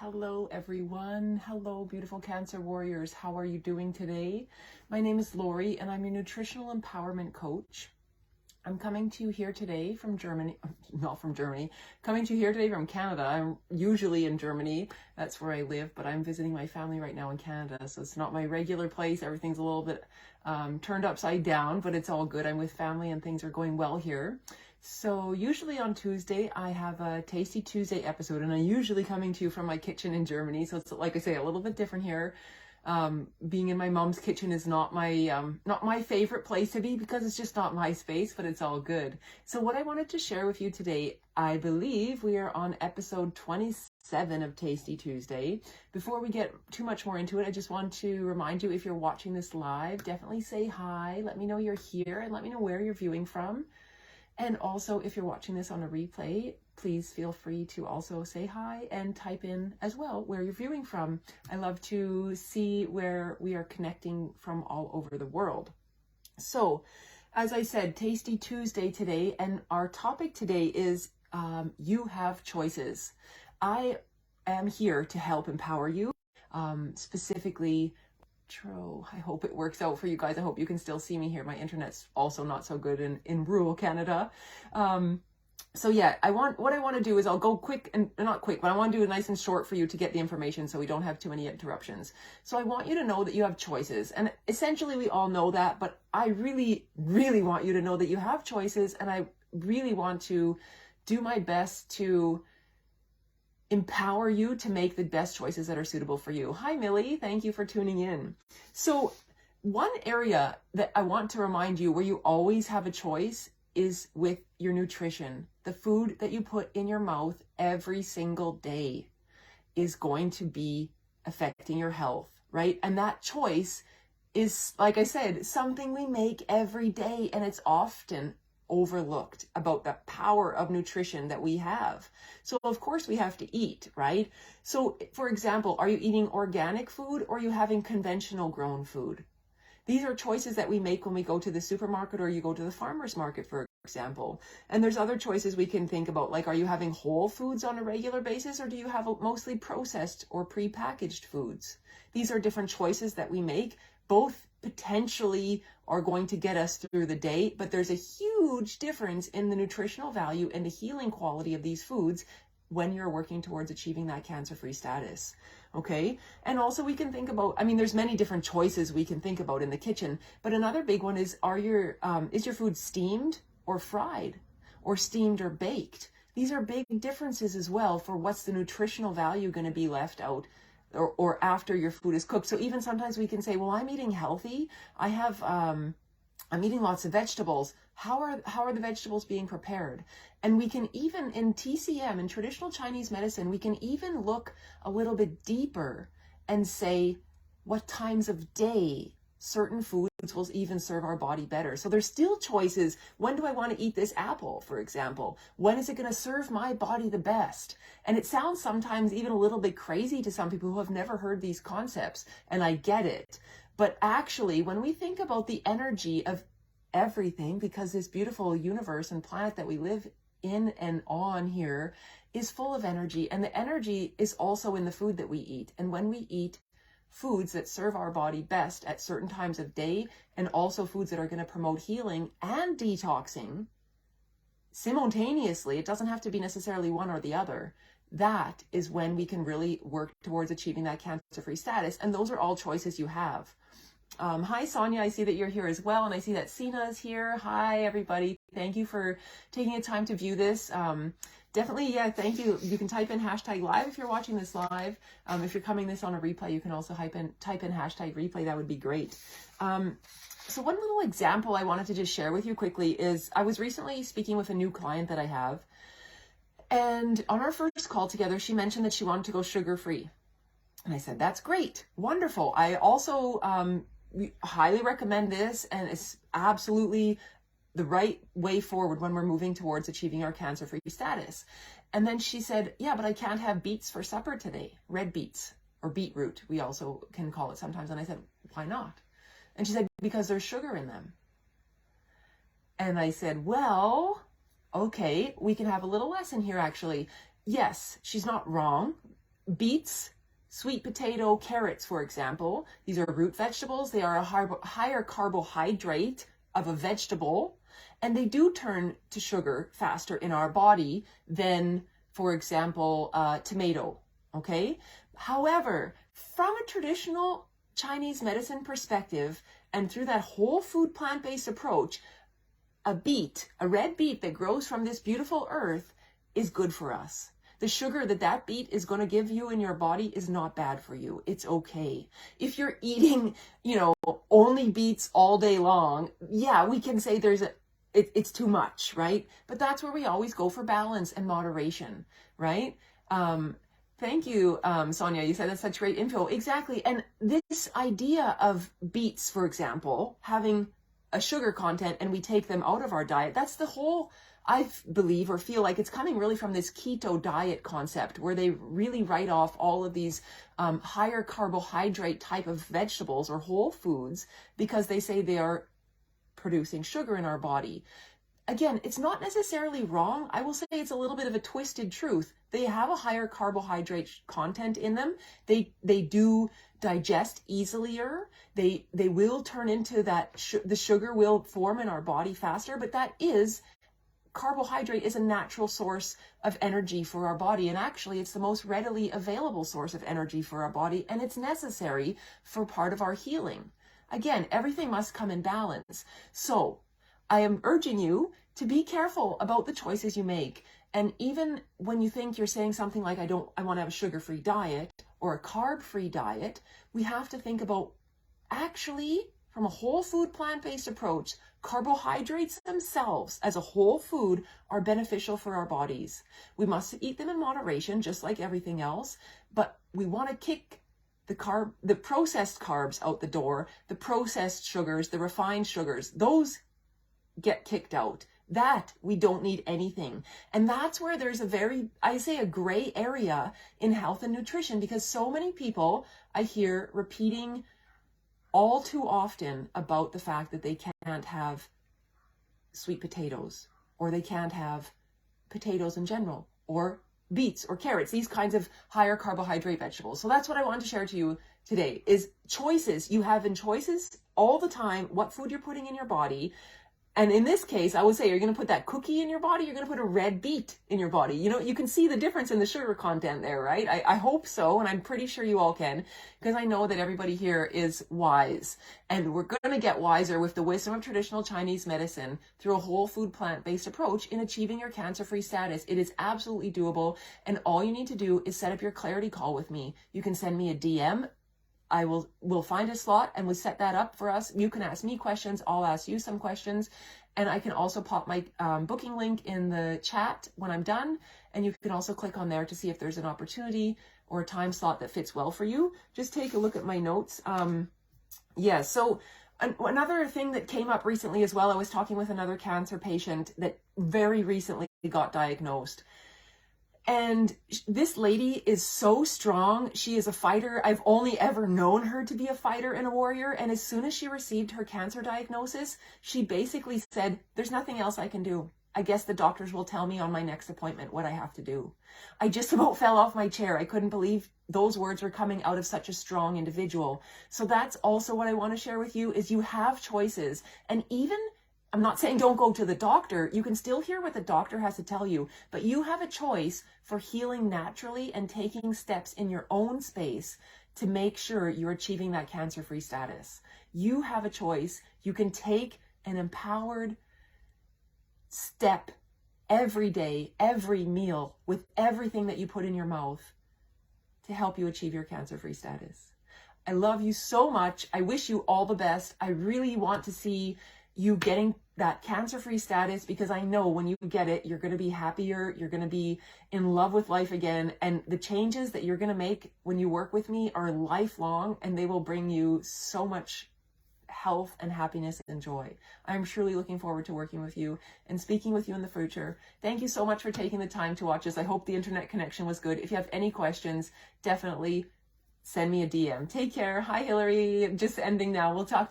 Hello, everyone. Hello, beautiful Cancer warriors. How are you doing today? My name is Lori, and I'm your nutritional empowerment coach. I'm coming to you here today from Germany, not from Germany, coming to you here today from Canada. I'm usually in Germany. That's where I live, but I'm visiting my family right now in Canada. So it's not my regular place. Everything's a little bit turned upside down, but it's all good. I'm with family and things are going well here. So usually on Tuesday, I have a Tasty Tuesday episode, and I'm usually coming to you from my kitchen in Germany. So it's, like I say, a little bit different here. Being in my mom's kitchen is not my favorite place to be because it's just not my space, but it's all good. So what I wanted to share with you today, I believe we are on episode 27 of Tasty Tuesday. Before we get too much more into it, I just want to remind you, if you're watching this live, definitely say hi. Let me know you're here and let me know where you're viewing from. And also, if you're watching this on a replay, please feel free to also say hi and type in as well where you're viewing from. I love to see where we are connecting from all over the world. So, as I said, Tasty Tuesday today, and our topic today is you have choices. I am here to help empower you, specifically. I hope it works out for you guys. I hope you can still see me here. My internet's also not so good in rural Canada. So yeah, what I want to do is I'll go quick and not quick, but I want to do it nice and short for you to get the information so we don't have too many interruptions. So I want you to know that you have choices, and essentially we all know that, but I really, really want you to know that you have choices, and I really want to do my best to empower you to make the best choices that are suitable for you. Hi, Millie. Thank you for tuning in. So one area that I want to remind you where you always have a choice is with your nutrition. The food that you put in your mouth every single day is going to be affecting your health, right? And that choice is, like I said, something we make every day, and it's often overlooked about the power of nutrition that we have. So of course we have to eat, right? So for example, are you eating organic food or are you having conventional grown food? These are choices that we make when we go to the supermarket or you go to the farmer's market, for example. And there's other choices we can think about, like, are you having whole foods on a regular basis, or do you have mostly processed or prepackaged foods? These are different choices that we make. Both potentially are going to get us through the day, but there's a huge difference in the nutritional value and the healing quality of these foods when you're working towards achieving that cancer-free status. Okay. And also we can think about, there's many different choices we can think about in the kitchen, but another big one is, is your food steamed or fried, or steamed or baked? These are big differences as well for what's the nutritional value going to be left out or after your food is cooked. So even sometimes we can say, well, I'm eating healthy. I'm eating lots of vegetables. How are the vegetables being prepared? And we can even, in TCM, in traditional Chinese medicine, we can even look a little bit deeper and say what times of day certain foods will even serve our body better. So there's still choices. When do I want to eat this apple, for example? When is it going to serve my body the best? And it sounds sometimes even a little bit crazy to some people who have never heard these concepts, and I get it. But actually, when we think about the energy of everything, because this beautiful universe and planet that we live in and on here is full of energy, and the energy is also in the food that we eat. And when we eat foods that serve our body best at certain times of day, and also foods that are going to promote healing and detoxing simultaneously, it doesn't have to be necessarily one or the other. That is when we can really work towards achieving that cancer-free status. And those are all choices you have. Hi, Sonia. I see that you're here as well. And I see that Sina is here. Hi, everybody. Thank you for taking the time to view this. Definitely, yeah, thank you. You can type in #live if you're watching this live. If you're coming this on a replay, you can also type in #replay. That would be great. So one little example I wanted to just share with you quickly is I was recently speaking with a new client that I have. And on our first call together, she mentioned that she wanted to go sugar-free. And I said, that's great. Wonderful. I also highly recommend this, and it's absolutely the right way forward when we're moving towards achieving our cancer-free status. And then she said, yeah, but I can't have beets for supper today. Red beets, or beetroot, we also can call it sometimes. And I said, why not? And she said, because there's sugar in them. And I said, well, okay, we can have a little lesson here, actually. Yes, she's not wrong. beets, sweet potato, carrots, for example, these are root vegetables. They are a higher carbohydrate of a vegetable, and they do turn to sugar faster in our body than, for example, tomato, okay? However, from a traditional Chinese medicine perspective, and through that whole food plant-based approach, a beet, a red beet that grows from this beautiful earth, is good for us. The sugar that beet is going to give you in your body is not bad for you. It's okay. If you're eating, only beets all day long, yeah, we can say it's too much, right? But that's where we always go for balance and moderation, right? Thank you, Sonia. You said that's such great info. Exactly. And this idea of beets, for example, having a sugar content and we take them out of our diet, that's the whole, I believe or feel like it's coming really from this keto diet concept where they really write off all of these higher carbohydrate type of vegetables or whole foods because they say they are producing sugar in our body. Again, it's not necessarily wrong. I will say it's a little bit of a twisted truth. They have a higher carbohydrate content in them. They do digest easier. They will turn into that, the sugar will form in our body faster, but carbohydrate is a natural source of energy for our body. And actually, it's the most readily available source of energy for our body. And it's necessary for part of our healing. Again, everything must come in balance. So I am urging you to be careful about the choices you make. And even when you think you're saying something like, I want to have a sugar-free diet or a carb-free diet, we have to think about actually, from a whole food plant-based approach, carbohydrates themselves as a whole food are beneficial for our bodies. We must eat them in moderation, just like everything else, but we want to kick the processed carbs out the door, the processed sugars, the refined sugars, those get kicked out. That we don't need anything. And that's where there's a gray area in health and nutrition, because so many people I hear repeating all too often about the fact that they can't have sweet potatoes, or they can't have potatoes in general, or beets or carrots, these kinds of higher carbohydrate vegetables. So that's what I wanted to share to you today is choices. You have in choices all the time what food you're putting in your body. And in this case, I would say you're going to put that cookie in your body, you're going to put a red beet in your body. You can see the difference in the sugar content there, right? I hope so, and I'm pretty sure you all can, because I know that everybody here is wise. And we're going to get wiser with the wisdom of traditional Chinese medicine through a whole food plant-based approach in achieving your cancer-free status. It is absolutely doable, and all you need to do is set up your clarity call with me. You can send me a DM. We'll find a slot and we'll set that up for us. You can ask me questions. I'll ask you some questions. And I can also pop my booking link in the chat when I'm done. And you can also click on there to see if there's an opportunity or a time slot that fits well for you. Just take a look at my notes. So another thing that came up recently as well, I was talking with another cancer patient that very recently got diagnosed. And this lady is so strong. She is a fighter. I've only ever known her to be a fighter and a warrior. And as soon as she received her cancer diagnosis, she basically said, there's nothing else I can do. I guess the doctors will tell me on my next appointment what I have to do. I just about fell off my chair. I couldn't believe those words were coming out of such a strong individual. So that's also what I want to share with you is you have choices. And even I'm not saying don't go to the doctor. You can still hear what the doctor has to tell you, but you have a choice for healing naturally and taking steps in your own space to make sure you're achieving that cancer-free status. You have a choice. You can take an empowered step every day, every meal, with everything that you put in your mouth to help you achieve your cancer-free status. I love you so much. I wish you all the best. I really want to see you getting that cancer-free status, because I know when you get it, you're going to be happier, you're going to be in love with life again, and the changes that you're going to make when you work with me are lifelong, and they will bring you so much health and happiness and joy. I'm truly looking forward to working with you and speaking with you in the future. Thank you so much for taking the time to watch this. I hope the internet connection was good. If you have any questions, definitely send me a DM. Take care. Hi, Hillary. Just ending now. We'll talk to